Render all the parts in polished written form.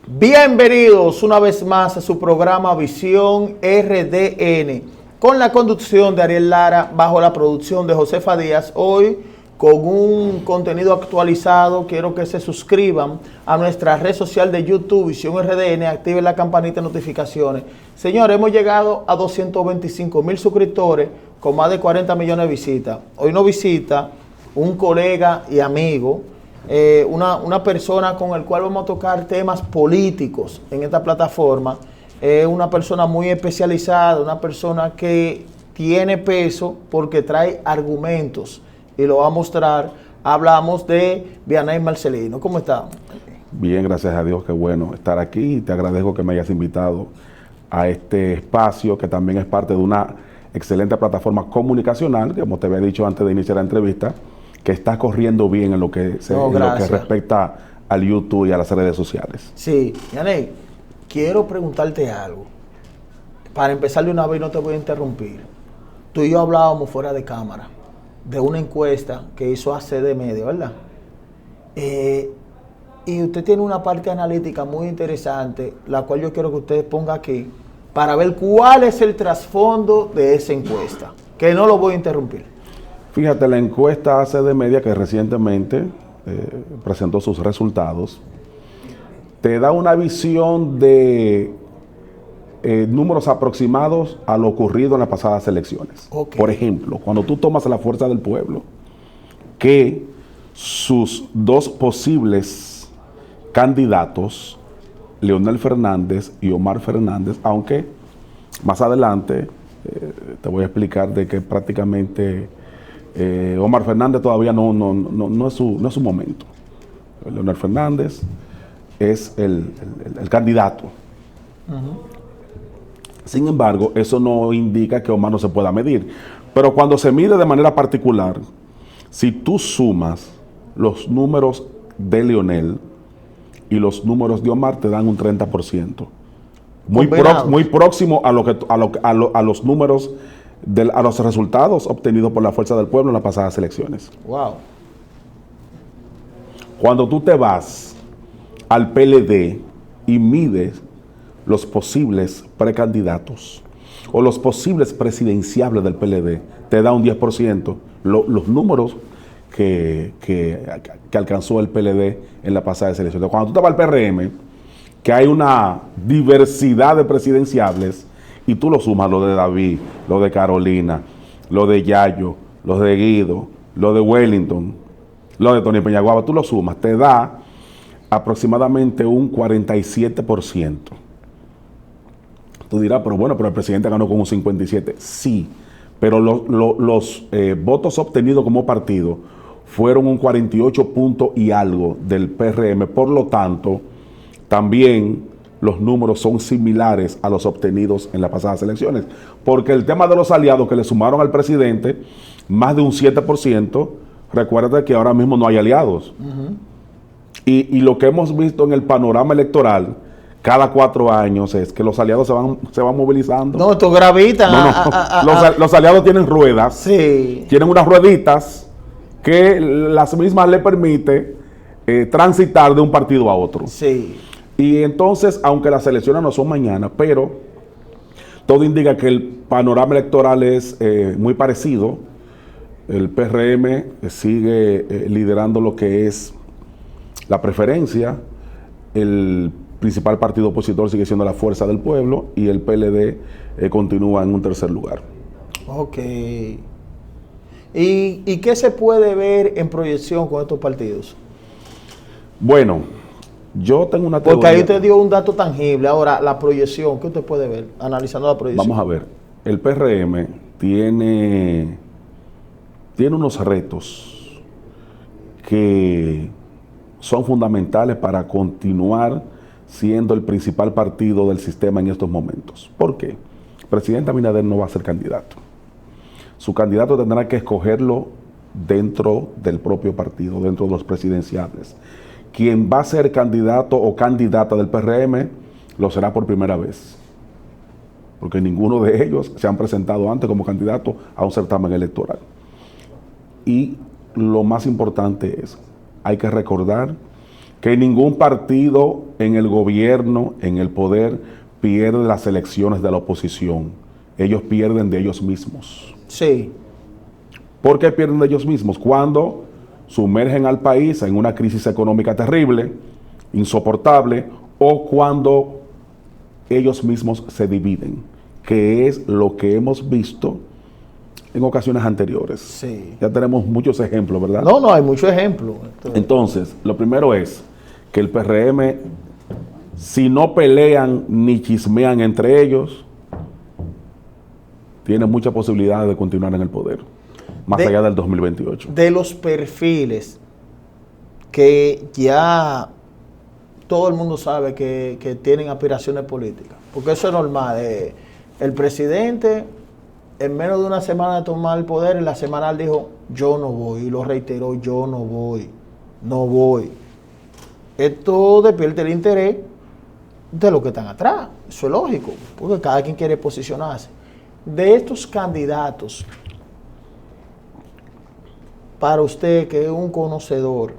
Bienvenidos una vez más a su programa Visión RDN, con la conducción de Ariel Lara, bajo la producción de Josefa Díaz. Hoy con un contenido actualizado. Quiero que se suscriban a nuestra red social de YouTube, Visión RDN, activen la campanita de notificaciones. Señores, hemos llegado a 225,000 suscriptores con más de 40 millones de visitas. Hoy nos visita un colega y amigo, una persona con el cual vamos a tocar temas políticos en esta plataforma. Una persona muy especializada, una persona que tiene peso porque trae argumentos y lo va a mostrar. Hablamos de Vianey Marcelino. ¿Cómo está? Bien, gracias a Dios, qué bueno estar aquí y te agradezco que me hayas invitado a este espacio que también es parte de una excelente plataforma comunicacional, como te había dicho antes de iniciar la entrevista, que está corriendo bien en lo que respecta al YouTube y a las redes sociales. Sí, Vianey, quiero preguntarte algo. Para empezar de una vez, no te voy a interrumpir. Tú y yo hablábamos fuera de cámara de una encuesta que hizo ACD Media, ¿verdad? Y usted tiene una parte analítica muy interesante, la cual yo quiero que usted ponga aquí, para ver cuál es el trasfondo de esa encuesta, que no lo voy a interrumpir. Fíjate, la encuesta ACD Media, que recientemente presentó sus resultados, te da una visión de números aproximados a lo ocurrido en las pasadas elecciones. Okay. Por ejemplo, cuando tú tomas la Fuerza del Pueblo, que sus dos posibles candidatos, Leonel Fernández y Omar Fernández, aunque más adelante te voy a explicar de que prácticamente Omar Fernández todavía no es su momento. Leonel Fernández es el candidato. Sin embargo, eso no indica que Omar no se pueda medir. Pero cuando se mide de manera particular, si tú sumas los números de Leonel y los números de Omar, te dan un 30%. Muy próximo a los números, a los resultados obtenidos por la Fuerza del Pueblo en las pasadas elecciones. Wow. Cuando tú te vas al PLD y mides los posibles precandidatos o los posibles presidenciables del PLD, te da un 10%. Los números que alcanzó el PLD en la pasada elección. Cuando tú te vas al PRM, que hay una diversidad de presidenciables, y tú lo sumas, lo de David, lo de Carolina, lo de Yayo, lo de Guido, lo de Wellington, lo de Tony Peñaguaba, tú lo sumas, te da aproximadamente un 47%. Tú dirás, pero bueno, pero el presidente ganó con un 57%. Sí, pero los votos obtenidos como partido fueron un 48 punto y algo del PRM. Por lo tanto, también los números son similares a los obtenidos en las pasadas elecciones. Porque el tema de los aliados que le sumaron al presidente, más de un 7%, recuerda que ahora mismo no hay aliados. Y lo que hemos visto en el panorama electoral cada 4 años es que los aliados se van movilizando. No, esto gravitan. Los aliados tienen ruedas. Sí. Tienen unas rueditas que las mismas le permite transitar de un partido a otro. Sí. Y entonces, aunque las elecciones no son mañana, pero todo indica que el panorama electoral es muy parecido. El PRM sigue liderando lo que es la preferencia. El principal partido opositor sigue siendo la Fuerza del Pueblo y el PLD continúa en un tercer lugar. Ok. ¿Y qué se puede ver en proyección con estos partidos? Bueno, yo tengo una teoría. Porque ahí usted dio un dato tangible. Ahora, la proyección, ¿qué usted puede ver analizando la proyección? Vamos a ver. El PRM tiene unos retos que son fundamentales para continuar siendo el principal partido del sistema en estos momentos. ¿Por qué? El presidente Abinader no va a ser candidato. Su candidato tendrá que escogerlo dentro del propio partido, dentro de los presidenciables. Quien va a ser candidato o candidata del PRM lo será por primera vez, porque ninguno de ellos se han presentado antes como candidato a un certamen electoral. Y lo más importante es, hay que recordar que ningún partido en el gobierno, en el poder, pierde las elecciones de la oposición. Ellos pierden de ellos mismos. Sí. ¿Por qué pierden de ellos mismos? Cuando sumergen al país en una crisis económica terrible, insoportable, o cuando ellos mismos se dividen, que es lo que hemos visto en ocasiones anteriores. Sí. Ya tenemos muchos ejemplos, ¿verdad? No, hay muchos ejemplos. Entonces, lo primero es que el PRM, si no pelean ni chismean entre ellos, tiene muchas posibilidades de continuar en el poder, más allá del 2028. De los perfiles que ya todo el mundo sabe que tienen aspiraciones políticas, porque eso es normal. El presidente, en menos de una semana de tomar el poder, en la semanal dijo, yo no voy, y lo reiteró, yo no voy. Esto despierta el interés de los que están atrás, eso es lógico, porque cada quien quiere posicionarse. De estos candidatos, para usted que es un conocedor,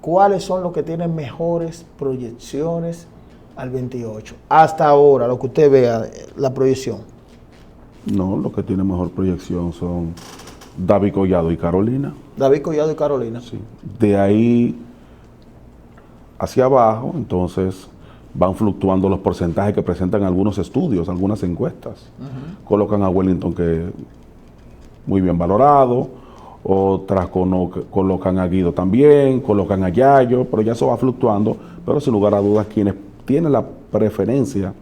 ¿cuáles son los que tienen mejores proyecciones al 28? Hasta ahora, lo que usted vea, la proyección. No, los que tienen mejor proyección son David Collado y Carolina. David Collado y Carolina. Sí. De ahí hacia abajo, entonces van fluctuando los porcentajes que presentan algunos estudios, algunas encuestas. Colocan a Wellington, que muy bien valorado, otras colocan a Guido también, colocan a Yayo, pero ya eso va fluctuando, pero sin lugar a dudas quienes tienen la preferencia,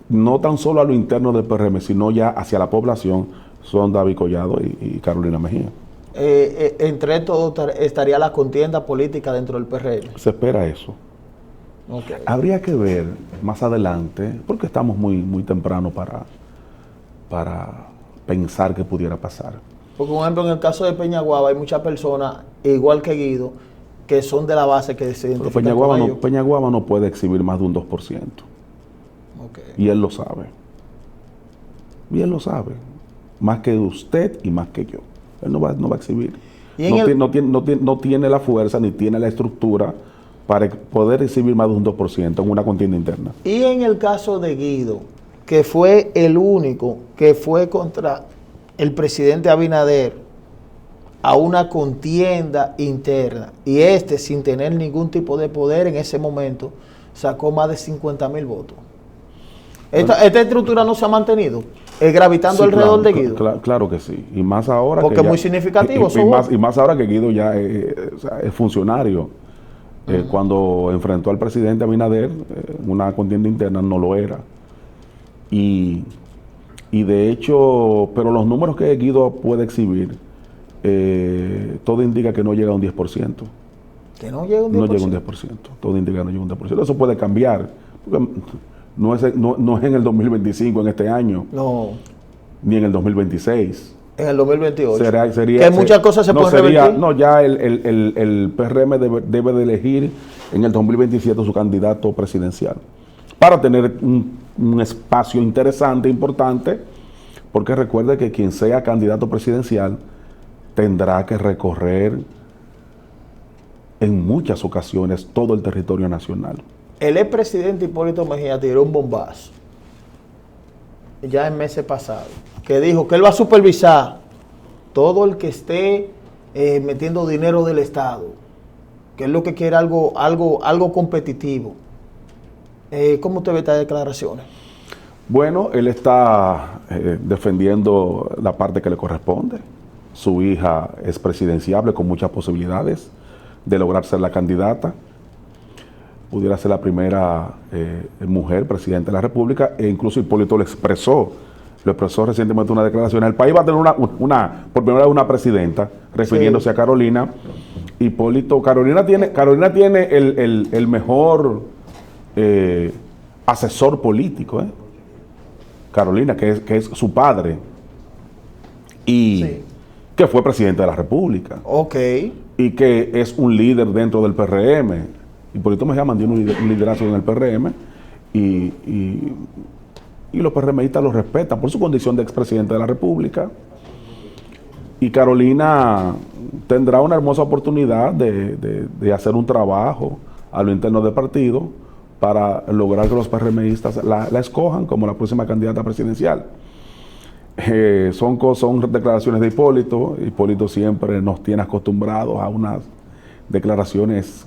no tan solo a lo interno del PRM, sino ya hacia la población, son David Collado y Carolina Mejía. Entre todos estaría la contienda política dentro del PRM. Se espera eso. Okay. Habría que ver más adelante, porque estamos muy temprano para pensar que pudiera pasar. Porque, por ejemplo, en el caso de Peñaguaba hay muchas personas, igual que Guido, que son de la base que se identifican con ellos. Peñaguaba no puede exhibir más de un 2%. Okay. Y él lo sabe. Más que usted y más que yo. Él no va a exhibir. No tiene la fuerza ni tiene la estructura para poder exhibir más de un 2% en una contienda interna. Y en el caso de Guido, que fue el único que fue contra el presidente Abinader a una contienda interna, y sin tener ningún tipo de poder en ese momento, sacó más de 50,000 votos. Esta estructura no se ha mantenido, gravitando alrededor de Guido. Claro que sí, y más ahora porque que es muy significativo. Y más ahora que Guido ya es funcionario. Cuando enfrentó al presidente Abinader, una contienda interna no lo era. Y de hecho, pero los números que Guido puede exhibir, todo indica que no llega a un 10%. Que no llega a un 10%. No llega a un 10%. Todo indica que no llega a un 10%. Eso puede cambiar. Porque no es en el 2025, en este año. No. Ni en el 2026. En el 2028. Sería, que muchas cosas se pueden revertir. No, ya el PRM debe de elegir en el 2027 su candidato presidencial. Para tener un espacio interesante, importante, porque recuerde que quien sea candidato presidencial tendrá que recorrer en muchas ocasiones todo el territorio nacional. El expresidente Hipólito Mejía tiró un bombazo ya en meses pasados, que dijo que él va a supervisar todo el que esté metiendo dinero del Estado, que es lo que quiere algo competitivo. ¿Cómo usted ve estas declaraciones? Bueno, él está defendiendo la parte que le corresponde. Su hija es presidenciable con muchas posibilidades de lograr ser la candidata. Pudiera ser la primera mujer presidenta de la República, e incluso Hipólito lo expresó recientemente en una declaración. El país va a tener por primera vez una presidenta, refiriéndose a Carolina. Carolina tiene el mejor asesor político, Carolina, que es su padre, y que fue presidente de la República. Y que es un líder dentro del PRM. Hipólito Mejía mantiene un liderazgo en el PRM y los PRMistas lo respetan por su condición de expresidente de la República. Y Carolina tendrá una hermosa oportunidad de hacer un trabajo a lo interno del partido para lograr que los PRMistas la escojan como la próxima candidata presidencial. Son declaraciones de Hipólito. Hipólito siempre nos tiene acostumbrados a unas declaraciones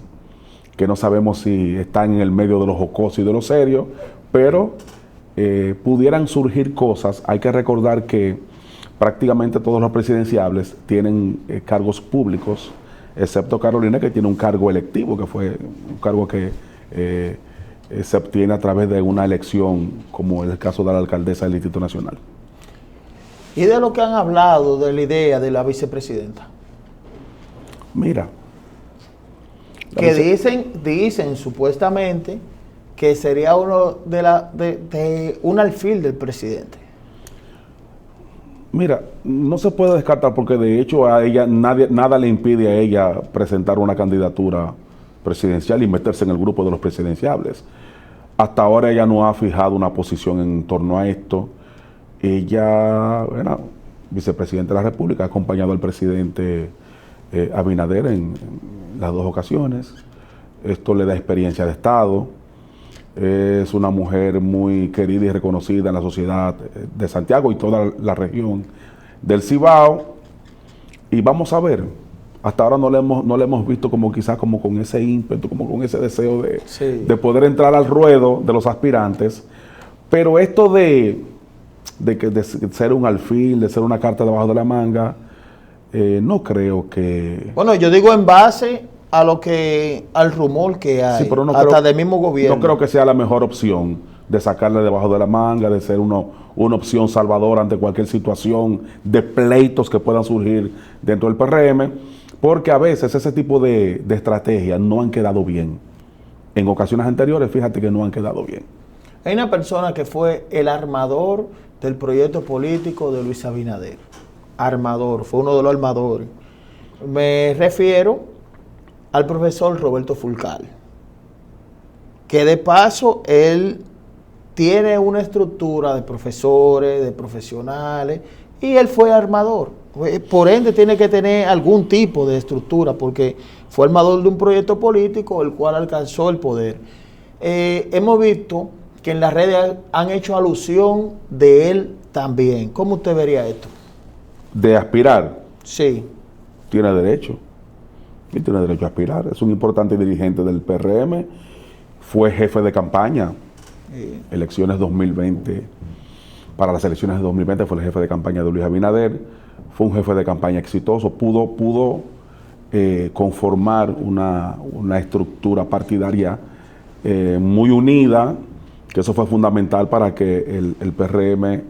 que no sabemos si están en el medio de lo jocoso y de lo serio, pero pudieran surgir cosas. Hay que recordar que prácticamente todos los presidenciables tienen cargos públicos, excepto Carolina, que tiene un cargo electivo, que fue un cargo que se obtiene a través de una elección, como es el caso de la alcaldesa del Distrito Nacional. ¿Y de lo que han hablado de la idea de la vicepresidenta? Mira. Que dicen supuestamente que sería uno de un alfil del presidente. Mira, no se puede descartar porque de hecho a ella nada le impide a ella presentar una candidatura presidencial y meterse en el grupo de los presidenciables. Hasta ahora ella no ha fijado una posición en torno a esto. Ella, bueno, vicepresidenta de la República, ha acompañado al presidente Abinader en las dos ocasiones. Esto le da experiencia de Estado. Es una mujer muy querida y reconocida en la sociedad de Santiago y toda la región del Cibao. Y vamos a ver, hasta ahora no le hemos visto como quizás como con ese ímpetu, como con ese deseo de poder entrar al ruedo de los aspirantes. Pero esto de ser un alfil, de ser una carta debajo de la manga, no creo que... Bueno, yo digo en base a al rumor que hay, sí, pero no hasta del mismo gobierno. No creo que sea la mejor opción de sacarle debajo de la manga, de ser una opción salvadora ante cualquier situación de pleitos que puedan surgir dentro del PRM, porque a veces ese tipo de estrategias no han quedado bien. En ocasiones anteriores, fíjate que no han quedado bien. Hay una persona que fue el armador del proyecto político de Luis Abinader. Armador, fue uno de los armadores. Me refiero al profesor Roberto Fulcar, que de paso él tiene una estructura de profesores, de profesionales, y él fue armador. Por ende tiene que tener algún tipo de estructura, porque fue armador de un proyecto político el cual alcanzó el poder. Hemos visto que en las redes han hecho alusión de él también. ¿Cómo usted vería esto? De aspirar. Sí. Tiene derecho. Y tiene derecho a aspirar. Es un importante dirigente del PRM. Fue jefe de campaña. Elecciones 2020. Para las elecciones de 2020 fue el jefe de campaña de Luis Abinader. Fue un jefe de campaña exitoso. Pudo conformar una estructura partidaria muy unida, que eso fue fundamental para que el PRM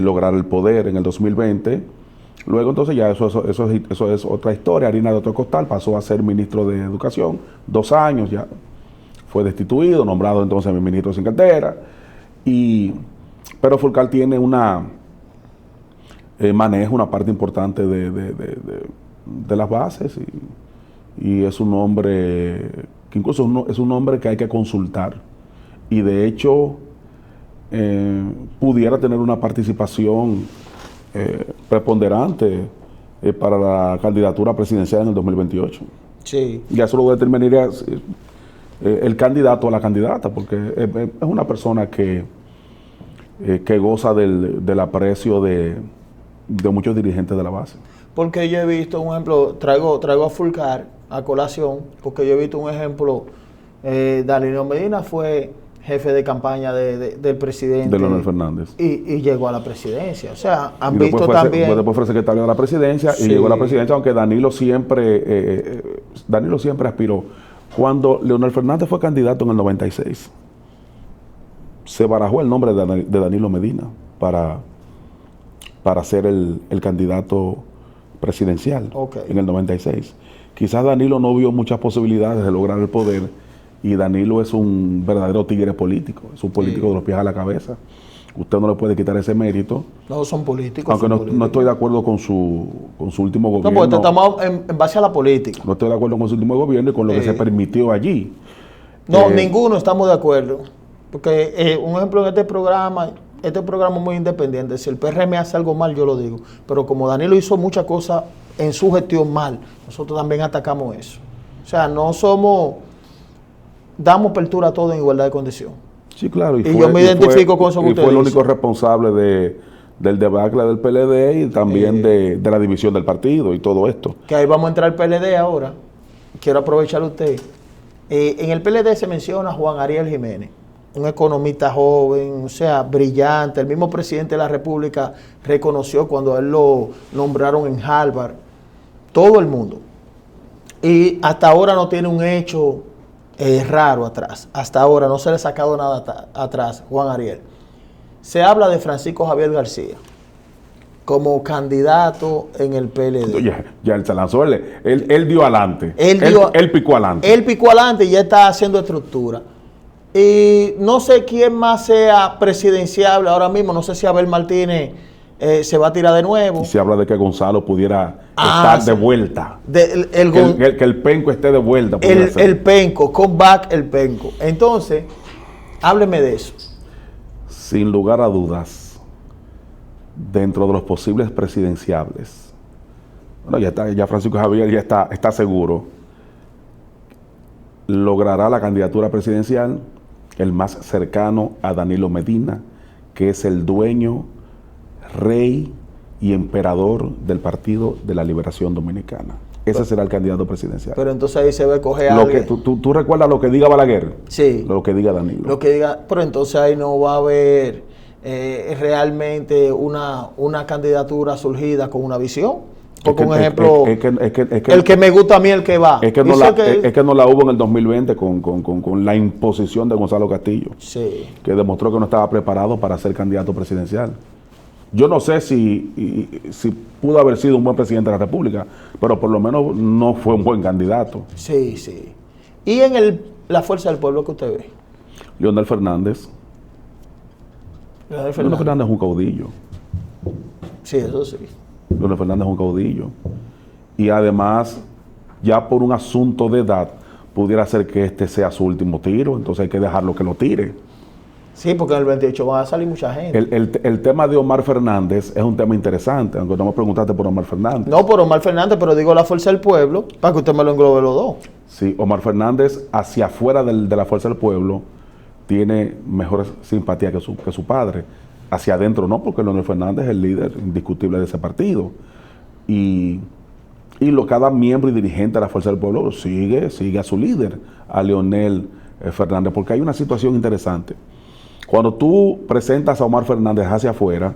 lograra el poder en el 2020. Luego entonces ya eso es otra historia, harina de otro costal. Pasó a ser ministro de Educación, 2 años ya. Fue destituido, nombrado entonces ministro sin cartera. Pero Fulcar tiene maneja una parte importante de las bases y es un hombre que incluso es un hombre que hay que consultar. Y de hecho pudiera tener una participación preponderante para la candidatura presidencial en el 2028. Sí. Y eso lo determinaría el candidato o la candidata, porque es una persona que goza del aprecio de muchos dirigentes de la base. Porque yo he visto un ejemplo, traigo a Fulcar a colación, porque yo he visto un ejemplo, Danilo Medina fue jefe de campaña del presidente. De Leonel Fernández. Y llegó a la presidencia. O sea, han visto también... Después fue secretario de la presidencia y llegó a la presidencia, aunque Danilo siempre aspiró. Cuando Leonel Fernández fue candidato en el 96, se barajó el nombre de Danilo Medina para ser el candidato presidencial en el 96. Quizás Danilo no vio muchas posibilidades de lograr el poder. Y Danilo es un verdadero tigre político, es un político de los pies a la cabeza. Usted no le puede quitar ese mérito. No, son políticos. Aunque no estoy de acuerdo con su último gobierno. No, porque estamos en base a la política. No estoy de acuerdo con su último gobierno y con lo que se permitió allí. No, ninguno estamos de acuerdo. Porque un ejemplo en este programa, este programa es muy independiente. Si el PRM hace algo mal, yo lo digo. Pero como Danilo hizo muchas cosas en su gestión mal, nosotros también atacamos eso. O sea, no somos, damos apertura a todo en igualdad de condición. Sí, claro. Y yo me identifico con eso que y usted fue el dice. único responsable del debacle del PLD y también de la división del partido y todo esto. Que ahí vamos a entrar al PLD ahora. Quiero aprovechar usted. En el PLD se menciona a Juan Ariel Jiménez, un economista joven, o sea, brillante. El mismo presidente de la República reconoció cuando a él lo nombraron en Harvard. Todo el mundo. Y hasta ahora no tiene un hecho raro atrás. Hasta ahora no se le ha sacado nada atrás, Juan Ariel. Se habla de Francisco Javier García como candidato en el PLD. Ya él se lanzó, él dio adelante. Él picó adelante. Él picó adelante y ya está haciendo estructura. Y no sé quién más sea presidenciable ahora mismo. No sé si Abel Martínez se va a tirar de nuevo. Y se habla de que Gonzalo pudiera estar de vuelta. Que el penco esté de vuelta. El penco, comeback el penco. Entonces, hábleme de eso. Sin lugar a dudas, dentro de los posibles presidenciables, bueno, ya Francisco Javier ya está seguro, logrará la candidatura presidencial el más cercano a Danilo Medina, que es el dueño, rey y emperador del Partido de la Liberación Dominicana. Ese será el candidato presidencial. Pero entonces ahí se va a coger a alguien. ¿Tú recuerdas lo que diga Balaguer? Sí. Lo que diga Danilo. Lo que diga, pero entonces ahí no va a haber realmente una candidatura surgida con una visión. Porque un ejemplo, el que me gusta a mí, el que va. Es que no la hubo en el 2020 con la imposición de Gonzalo Castillo. Sí. Que demostró que no estaba preparado para ser candidato presidencial. Yo no sé si pudo haber sido un buen presidente de la República, pero por lo menos no fue un buen candidato. Sí, sí. ¿Y en la fuerza del pueblo que usted ve? Leonel Fernández. Leonel Fernández es un caudillo. Sí, eso sí. Leonel Fernández es un caudillo. Y además, ya por un asunto de edad, pudiera ser que este sea su último tiro, entonces hay que dejarlo que lo tire. Sí, porque en el 28 va a salir mucha gente. El tema de Omar Fernández es un tema interesante, aunque no me preguntaste por Omar Fernández. No por Omar Fernández, pero digo la fuerza del pueblo, para que usted me lo englobe los dos. Sí, Omar Fernández, hacia afuera de la fuerza del pueblo, tiene mejor simpatía que su padre. Hacia adentro no, porque Leonel Fernández es el líder indiscutible de ese partido. Y cada miembro y dirigente de la fuerza del pueblo sigue a su líder, a Leonel Fernández, porque hay una situación interesante. Cuando tú presentas a Omar Fernández hacia afuera,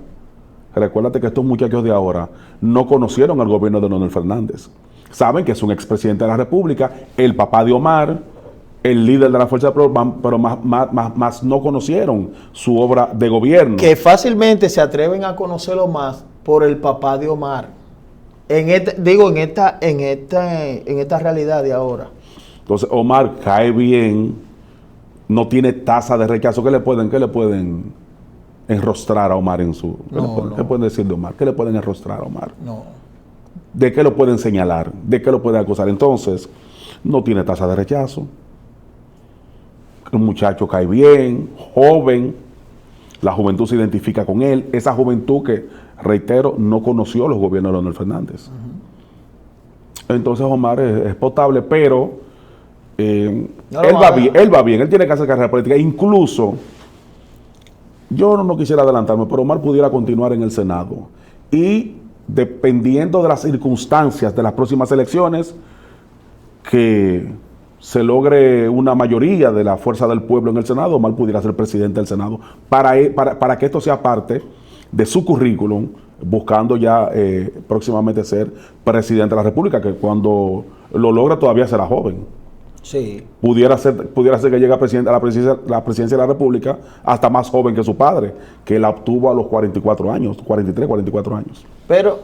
recuérdate que estos muchachos de ahora no conocieron al gobierno de Leonel Fernández. Saben que es un expresidente de la República, el papá de Omar, el líder de la fuerza del pueblo, pero más no conocieron su obra de gobierno. Que fácilmente se atreven a conocerlo más por el papá de Omar. En esta realidad de ahora. Entonces Omar cae bien. No tiene tasa de rechazo. ¿Qué le pueden enrostrar a Omar en su... ¿Qué pueden decir de Omar? ¿Qué le pueden enrostrar a Omar? No. ¿De qué lo pueden señalar? ¿De qué lo pueden acusar? Entonces, no tiene tasa de rechazo. El muchacho cae bien, joven. La juventud se identifica con él. Esa juventud que, reitero, no conoció los gobiernos de Leonel Fernández. Entonces Omar es potable, pero... él va bien, él tiene que hacer carrera política. Incluso, yo no quisiera adelantarme, pero Omar pudiera continuar en el Senado. Y dependiendo de las circunstancias de las próximas elecciones, que se logre una mayoría de la fuerza del pueblo en el Senado, Omar pudiera ser presidente del Senado. Para que esto sea parte de su currículum, buscando ya próximamente ser presidente de la República, que cuando lo logra todavía será joven. Sí. Pudiera ser que llegue a la presidencia de la República hasta más joven que su padre, que la obtuvo a los 44 años, 43, 44 años. Pero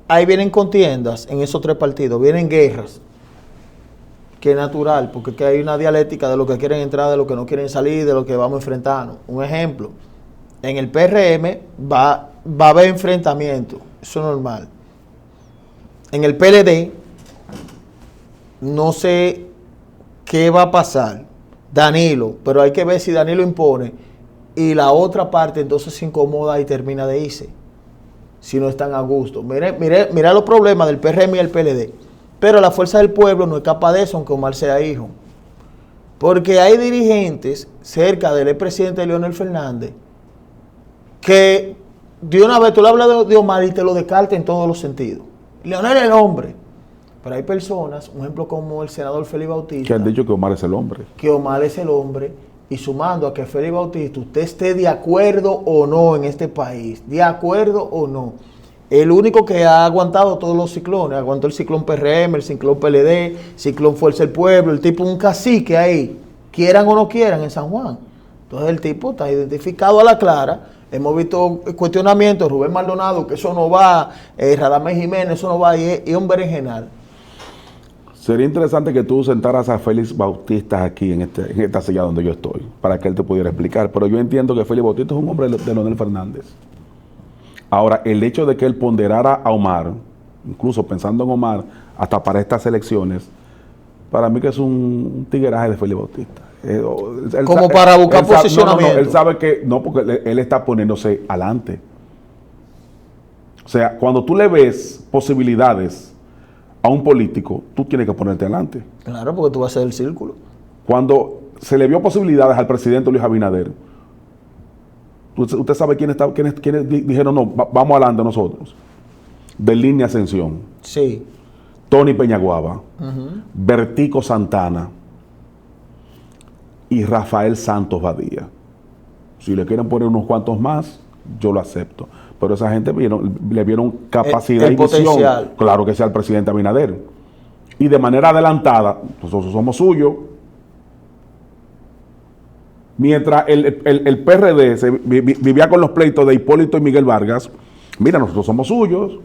ahí vienen contiendas en esos tres partidos, vienen guerras, que es natural, porque hay una dialéctica de lo que quieren entrar, de lo que no quieren salir, de lo que vamos a enfrentarnos. Un ejemplo, en el PRM va a haber enfrentamiento, eso es normal. En el PLD, no sé qué va a pasar, Danilo, pero hay que ver si Danilo impone y la otra parte entonces se incomoda y termina de irse, si no están a gusto. Mire los problemas del PRM y el PLD, pero la Fuerza del Pueblo no es capaz de eso, aunque Omar sea hijo. Porque hay dirigentes cerca del expresidente Leonel Fernández que de una vez tú le hablas de Omar y te lo descarta en todos los sentidos. Leonel es el hombre. Pero hay personas, un ejemplo como el senador Félix Bautista, que han dicho que Omar es el hombre. Que Omar es el hombre, y sumando a que Félix Bautista, usted esté de acuerdo o no en este país, de acuerdo o no, el único que ha aguantado todos los ciclones, aguantó el ciclón PRM, el ciclón PLD, ciclón Fuerza del Pueblo, el tipo un cacique ahí, quieran o no quieran en San Juan. Entonces el tipo está identificado a la clara. Hemos visto cuestionamientos, Rubén Maldonado, que eso no va, Radamés Jiménez, eso no va, y un berenjenal. Sería interesante que tú sentaras a Félix Bautista aquí en esta silla donde yo estoy, para que él te pudiera explicar. Pero yo entiendo que Félix Bautista es un hombre de Leonel Fernández. Ahora, el hecho de que él ponderara a Omar, incluso pensando en Omar, hasta para estas elecciones, para mí que es un tigueraje de Félix Bautista. Como para buscar posicionamiento. No, él sabe que no, porque él está poniéndose adelante. O sea, cuando tú le ves posibilidades a un político, tú tienes que ponerte adelante. Claro, porque tú vas a ser el círculo. Cuando se le vio posibilidades al presidente Luis Abinader, usted sabe quiénes dijeron, no, vamos adelante nosotros. De Línea Ascensión. Sí. Tony Peñaguaba, Bertico Santana y Rafael Santos Badía. Si le quieren poner unos cuantos más, yo lo acepto. Pero esa gente le vieron capacidad y visión. Potencial. Claro que sea el presidente Abinader. Y de manera adelantada, nosotros somos suyos. Mientras el PRD vivía con los pleitos de Hipólito y Miguel Vargas, mira, nosotros somos suyos.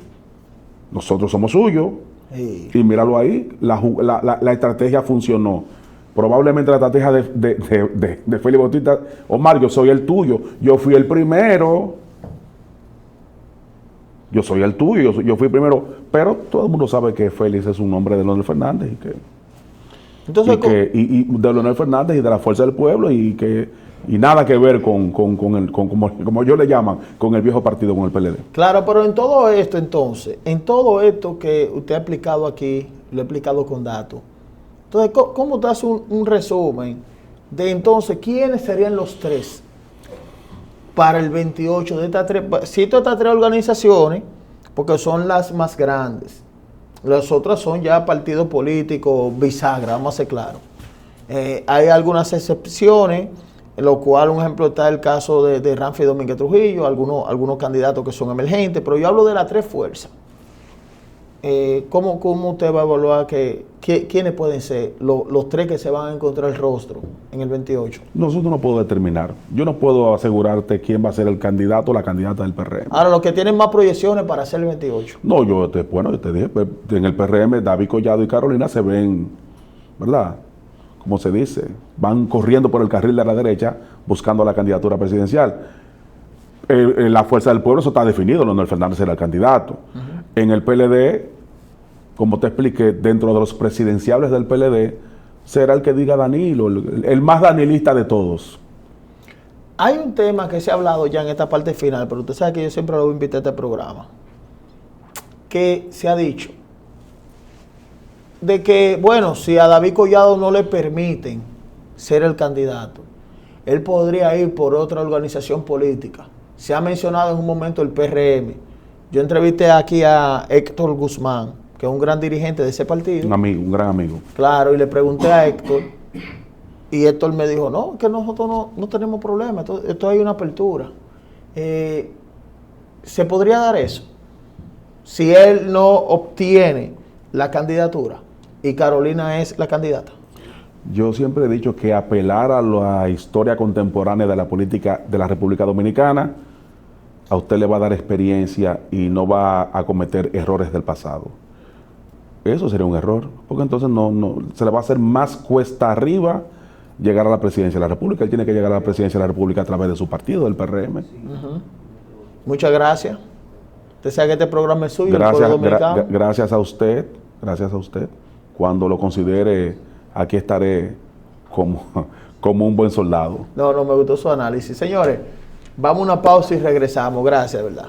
Nosotros somos suyos. Sí. Y míralo ahí, la estrategia funcionó. Probablemente la estrategia de Félix Bautista, Omar, yo soy el tuyo, yo fui el primero. Yo soy el tuyo, yo fui primero, pero todo el mundo sabe que Félix es un hombre de Leonel Fernández y de Leonel Fernández y de la Fuerza del Pueblo y nada que ver con como ellos le llaman, con el viejo partido, con el PLD. Claro, pero en todo esto entonces, en todo esto que usted ha explicado aquí, lo he explicado con datos. Entonces, ¿cómo te hace un resumen de entonces quiénes serían los tres para el 28 de estas tres? Cito estas tres organizaciones porque son las más grandes. Las otras son ya partidos políticos, bisagra, vamos a ser claros. Hay algunas excepciones, en lo cual, un ejemplo, está el caso de Ramfi Domínguez Trujillo, algunos candidatos que son emergentes, pero yo hablo de las tres fuerzas. ¿Cómo usted va a evaluar quiénes pueden ser los tres que se van a encontrar el rostro en el 28? Nosotros no podemos determinar. Yo no puedo asegurarte quién va a ser el candidato o la candidata del PRM. Ahora, los que tienen más proyecciones para hacer el 28. No, yo te dije, en el PRM David Collado y Carolina se ven, ¿verdad? Como se dice, van corriendo por el carril de la derecha buscando la candidatura presidencial. La Fuerza del Pueblo, eso está definido, Leonel Fernández será el candidato. En el PLD, como te expliqué, dentro de los presidenciables del PLD, será el que diga Danilo, el más danilista de todos. Hay un tema que se ha hablado ya en esta parte final, pero usted sabe que yo siempre lo invité a este programa, que se ha dicho de que, bueno, si a David Collado no le permiten ser el candidato, él podría ir por otra organización política. Se ha mencionado en un momento el PRM. Yo entrevisté aquí a Héctor Guzmán, que es un gran dirigente de ese partido. Un gran amigo. Claro, y le pregunté a Héctor, y Héctor me dijo, no, que nosotros no tenemos problema, esto hay una apertura. ¿Se podría dar eso? Si él no obtiene la candidatura y Carolina es la candidata. Yo siempre he dicho que apelar a la historia contemporánea de la política de la República Dominicana a usted le va a dar experiencia y no va a cometer errores del pasado. Eso sería un error, porque entonces se le va a hacer más cuesta arriba llegar a la presidencia de la República. Él tiene que llegar a la presidencia de la República a través de su partido, del PRM. Muchas gracias. Usted sabe que este programa es suyo, gracias, el pueblo dominicano. Gracias a usted. Cuando lo considere, aquí estaré como, como un buen soldado. No, no me gustó su análisis. Señores, vamos a una pausa y regresamos. Gracias, ¿verdad?